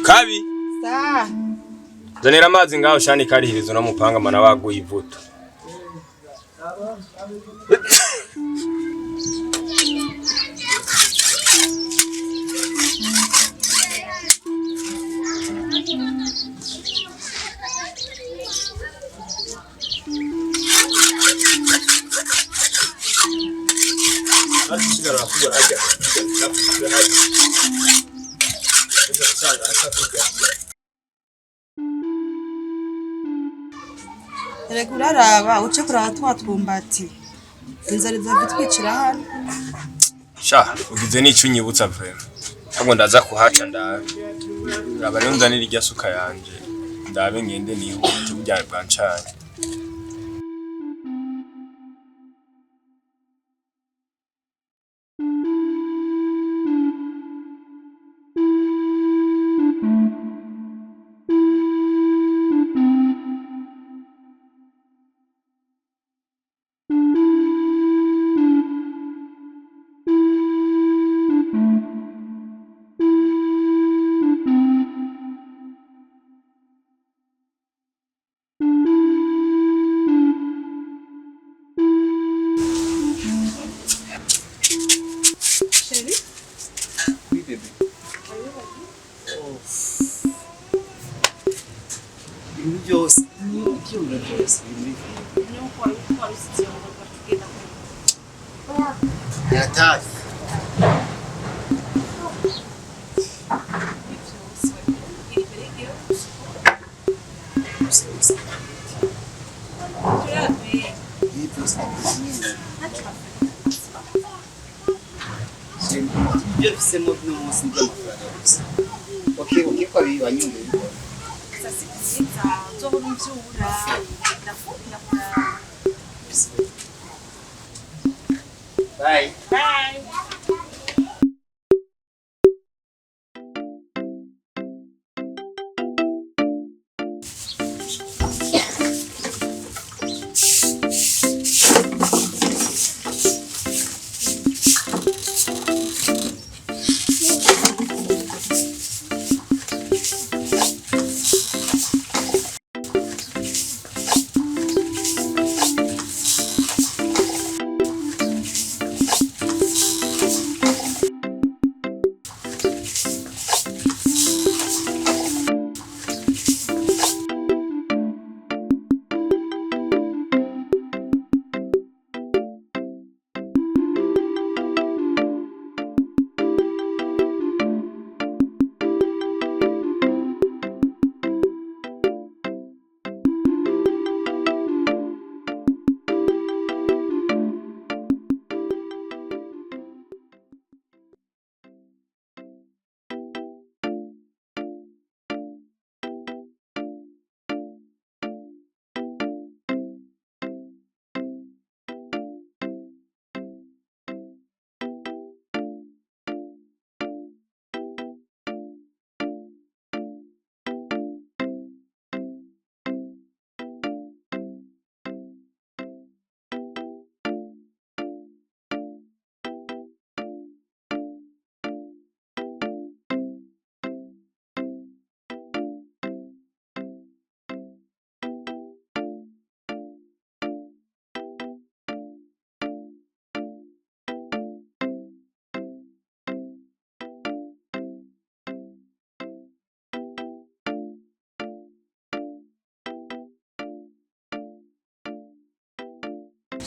Kabi sa zanira amazi ngaho shani karihirizo namupanga mana waguye ivuto Uraraba uce kuraba twatwumbati inzara zavitwicira hano sha ugize nico unyibutsa vrema ahubwo ndaza kuhaca raba rero nzanira irya suka yanje ndabe ngende nihuta ubyaye bwancanye Bye. Bye.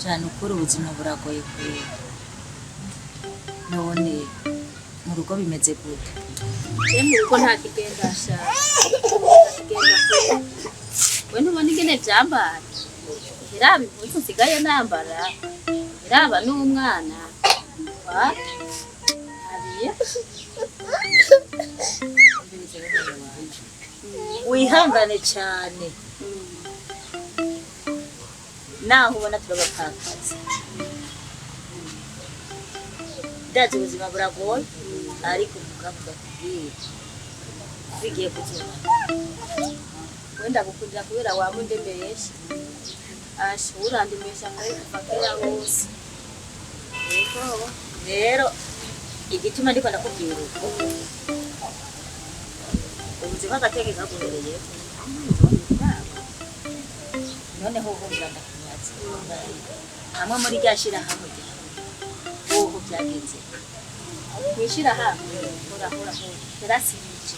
cyane ukora ubuzima buragoye kwe none rugo bimeze gute? Mu rugo nta kigenda sha. Kigenda kwe. We ntubona ingene vyambara. Iraba impuzu nsigaye nambara. Iraba n'umwana. Wa? Hariya. Wihangane cyane. Naho ubona turabapakaza. Ndazi ubuzima buragoye ariko mukavuga kubwira. Bigiye kuzuma. Wenda gukundira kubera wamundemesha. Ashura ndimesha muri kufakira hose. Rero igituma ndiko ndakubwira uko ubuzima gatege kaguhereye noneho ubumbira ndakunyaza hamwe muri ryashira hamwe ubu byagenze Mwishira hamwe hora terasije.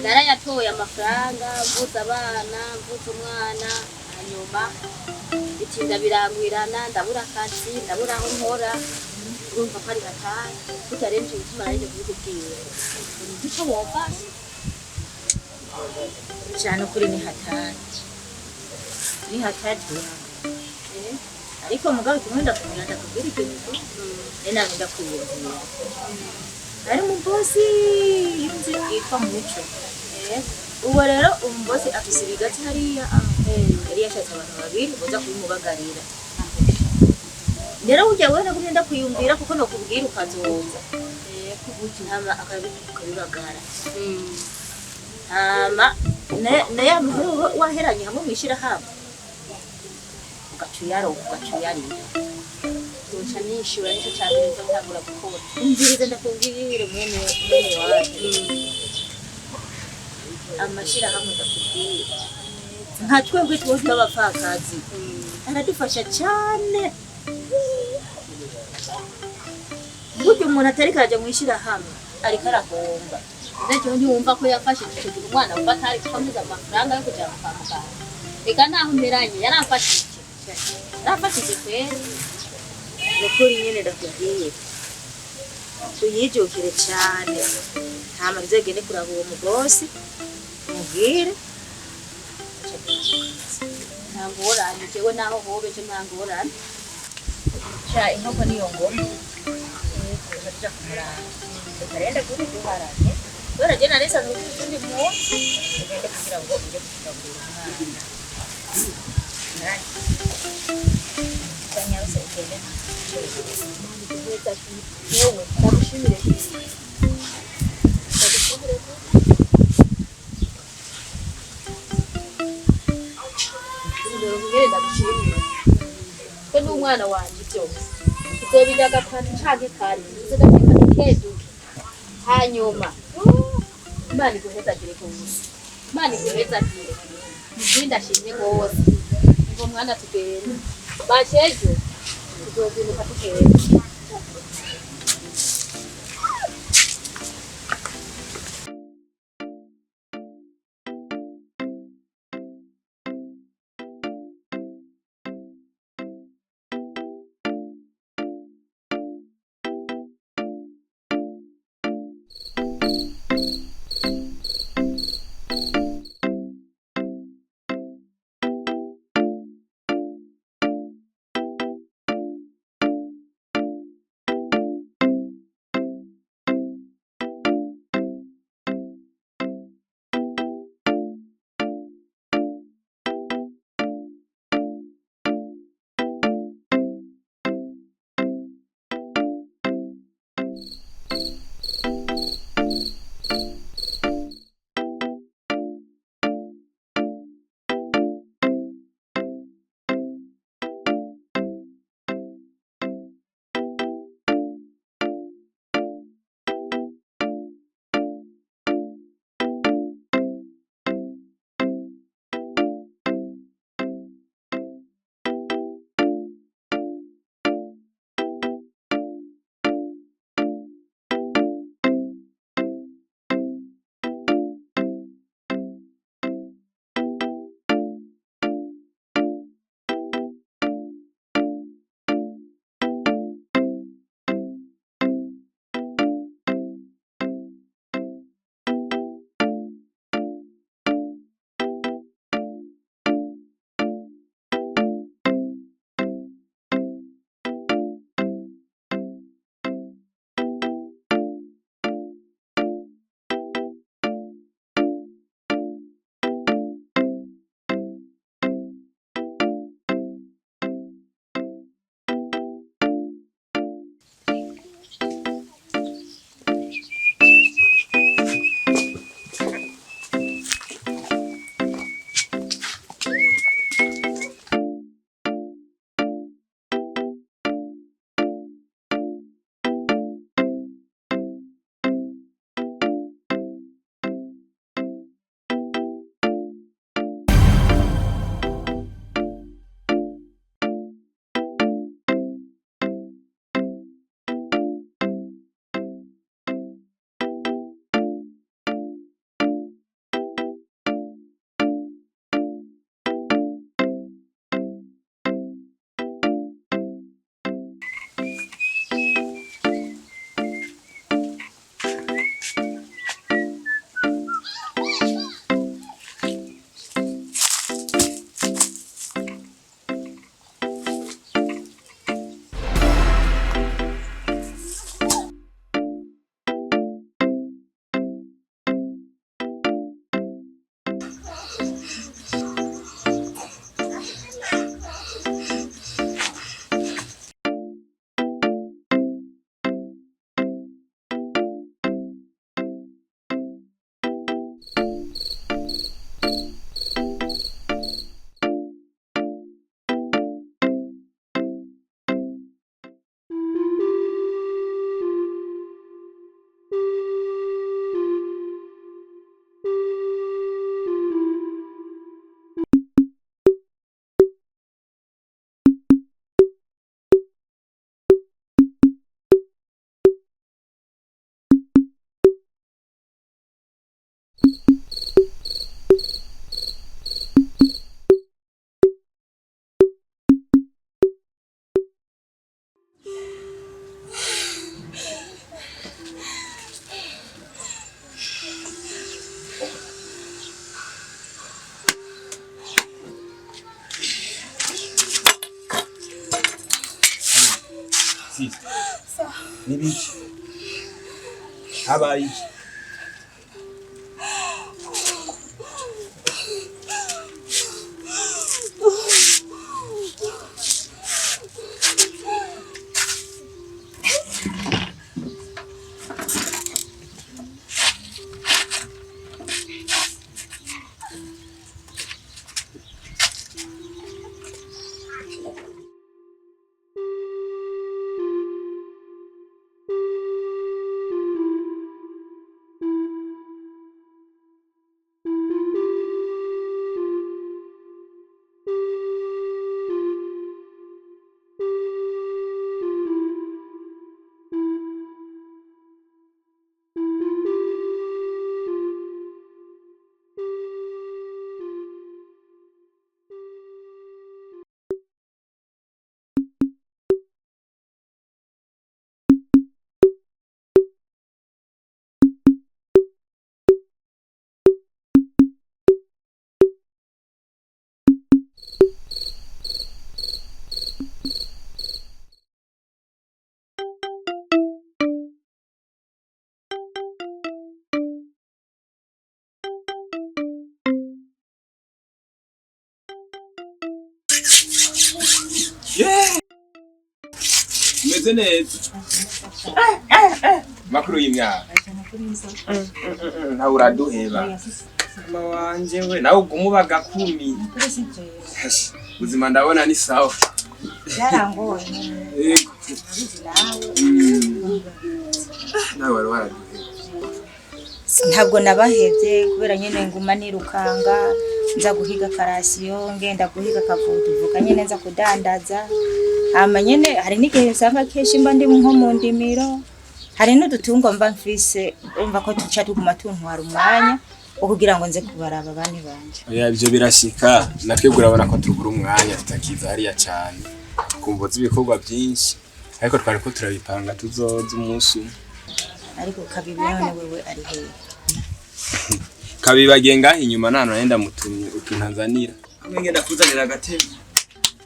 Narayatoye amafaranga mvuza abana mvuza umwana hanyuma itinda birangwirana ndabura akazi ndabura aho nkora urumva ko ari hatari tutarenje gutuma narije kubikubwira icyo wumvase cyane kuri ni hatari ariko mugabo tumwe ndakubwira ikintu nena ndakwiyumvira ari mu bosi yitwa Muco ubu rero umubosi afise ibigatsi hariya yari yashatse abantu babiri boza kubimubagarira rero ujya wewe nakugenda kwiyumvira kuko nokubwira ukazoza hama akabibagara hama na ya muhuru waheranye hamwe mwishira hamwe ugacuyarira Tuca nishura nicyo cyambere nzo ntagura gukora umvirize ndakubwire mwene wacu amashira hamwe ndakubwire nka twebwe twose abapfakazi aradufasha cyane burya umuntu atari kaja mwishira hamwe ariko arahomba Nacyo ntiwumva ko yafashije icyo gihe umwana wumva atari kumuza amafaranga yo kujya kwa muganga reka naho mberanye yarafashije kwera nukuri nyene ndakubwiye tuyijukire cyane hama bizegene kuraba uwo mugosi umubwire ntangorane jewe naho hobe cyo ntangorane cha inkoko niyo ngoma tuja kumuranga tukarenda kuri duharane dore je naresa n'utundi munsi tugende kugira ngo uje kugaburira umwana nani kanyarose ugende yewe ndagushimire ko n'umwana wanjye byose tuzobiga gatatu canke kane tuzogateka keduke hanyuma Imana iguhezagire kubusa Imana iguhezagire ndashimye gose ngo mwana tugenda bashejo tuzozinduka tugenda Nibiki? Habaye iki? Meze neza. Makuru y'imyaka. Nawe uraduheba. Mama wanje we nawe ugumubaga 10. Ubuzima ndabona ni sawa. Yarangoye. Yego. Nawe wari waraduheba. Ntabwo nabahevye kubera nyene nguma nirukanga nza guhiga karasiyo ngenda guhiga kavuduvuka nyene nza kudandaza hama nyene hari n'igihe usanga keshi mba ndi nko mu ndimiro hari n'udutungwa mba mfise umva ko tuca tuguma tuntwara umwanya ukugira ngo nze kubaraba bani banje. Oya ivyo birashika natwe urabona ko tugura umwanya tutakiza hariya cyane kumboza ibikorwa byinshi ariko twari ko turabipanga tuzoza umunsi ariko kabibi none wewe ari hehe? Kabibagiye ngaho inyuma nano nenda mutumye utuntanzanira hamwe ngenda kuzanira agatebe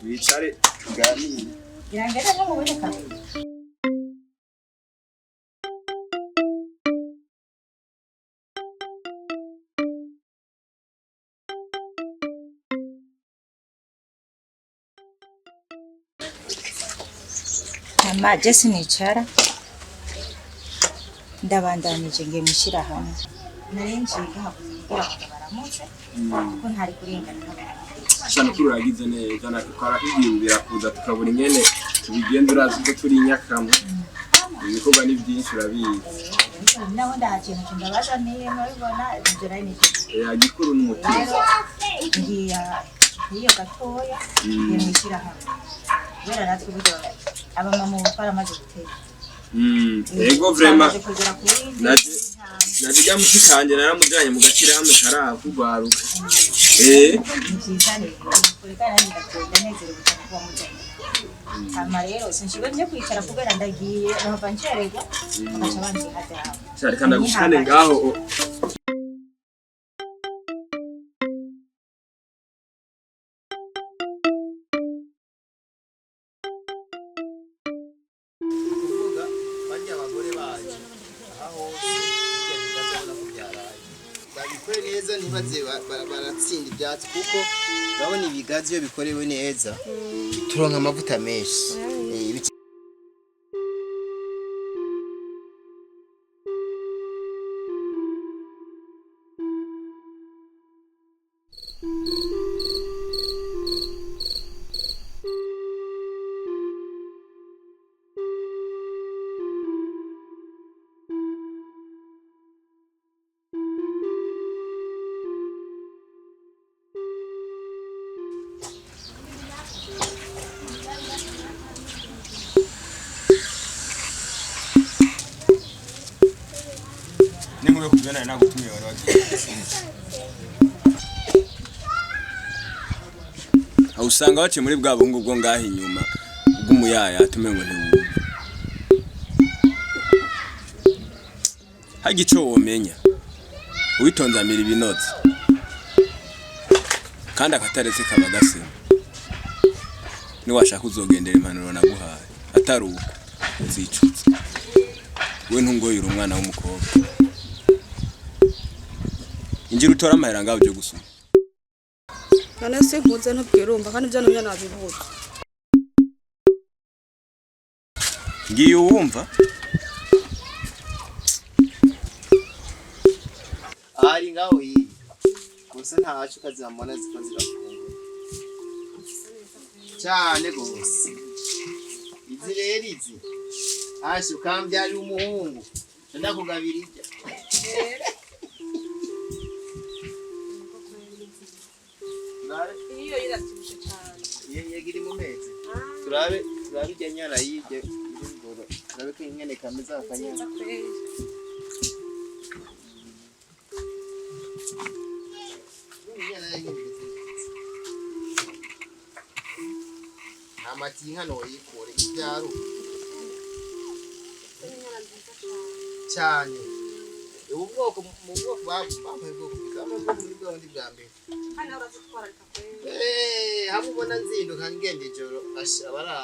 wicare tuganire Irangera nko mubone kabibi. Mama Jesse nicara ndabandanije ngiye mushira hamwe narenjiga hakugira baramutse ko ntari kurengana cyane kuri uragize neza nakora kwigirira kuza tukabura ingene tubigenda urazi ko turi nyakamwe ibikorwa ni byinshi urabizi naho ndahakintu ndabaza niye mubibona inzira y'iniki gikuru n'umutima ngiya iyo gatoya ngiye mushira hamwe kubera natwe buryo abamama baramaze gutera ego vraiment najya mushikanje naramujanye mu gakira hamwe karavugwaruka nizane kurekana ndakwenda nezere gutakuba mujanye hama rero sinshobye kwicara kubera ndagiye bava ncererwa bagaca bandi hadaho cyari kandi gushane ngaho neza ntibaze baratsinda ibyatsi kuko babona ibigazi iyo bikorewe neza turonka amavuta menshi Ninguye kujana nagutumye wari wagiye. Usanga bace muri bwa bungu bwo ngaho inyuma bw'umuyaya atumengo ntiwumva. Hagico womenya. Witonzamira ibinotsi. Kandi akataretse kabagasema. Ni washaka uzogendera impanuro naguhaye. Ataruko uzicuza. we ntungoyira umwana w'umukobwa injira utora amahera ngaho byo gusoma none se nkuze ntubwirumva kandi byo numya nabibuze ngiye uwumva ari ngaho iyi gusa ntacu kazamona ziko zirafunga cyane gose izi rero izi ashe ukambyari umuhungu ndakugabirija iyo iratsubije cyane yegiri mu mezi turabe ijya nyana yije irindoro turabe ko inyene kameza akanyana amati hano yikore ibyaro cyane ubu bwoko mu bwoko bamwe bwoko bwamo muri bwandi bwa mbere hano urazitwararika kwe hamwe ubona nzinduka ngende ijoro abara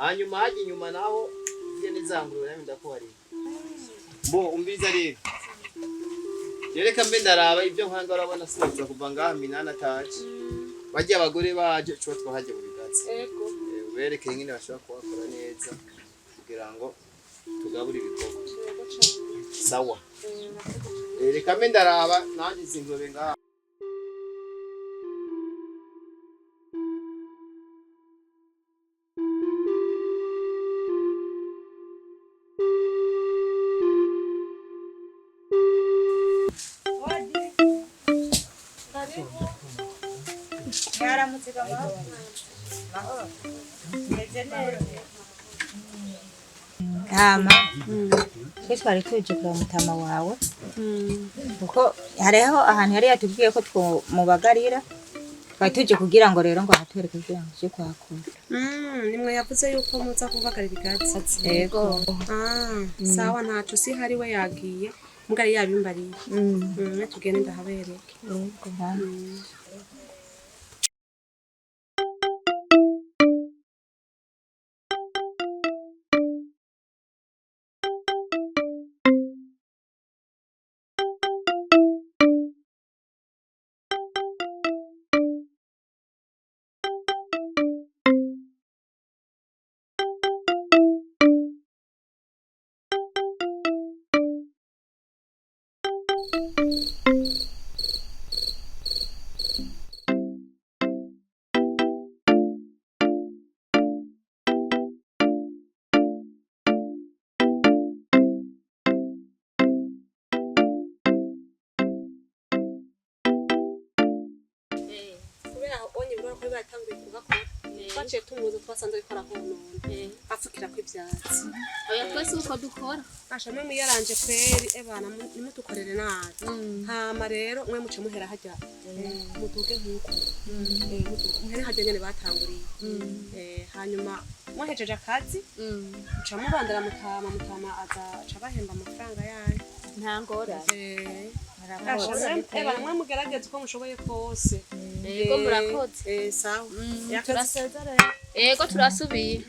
hanyuma haje inyuma naho igiye nizangurura nami ndakuhari mbo umbiza rero yereka mbe ndaraba ibyo nkanga urabona sinza kuva ngaha minana taje bajya abagore baje cyo twahaje mu bigatsi ego bereke nyine bashaka kuhakora neza kugira ngo tugabure ibikoko sawa reka mbe ndaraba nanjye zingobe ngaha Hama twe twari tuje kwa mutama wawe kuko hariho ahantu yari yatubwiye ko twomubagarira twari tuje kugira ngo rero ngo ahatwereke kugira ngo tuje kwakura nimwe yavuze yuko muza kubagarira igatsi yego sawa ntaco si hari we yagiye mugari yabimbariye tugende ndahabereke yego batanguye kubakora baciye tumuzi twasanze bikora hono afukira kw'ivyatsi oya twese uko dukora asha mwe muyaranje kweri ebana nimutukorere nabi hama rero mwe muce muhera hajya mutuge nkuko muhere hajya nyene batanguriye hanyuma muhejeje akazi muca mubandara mutama aza bahemba amafaranga yayo nta ngora ebana mwe mugerageze uko mushoboye kose yego murakoze sawa turasezerera yego turasubiye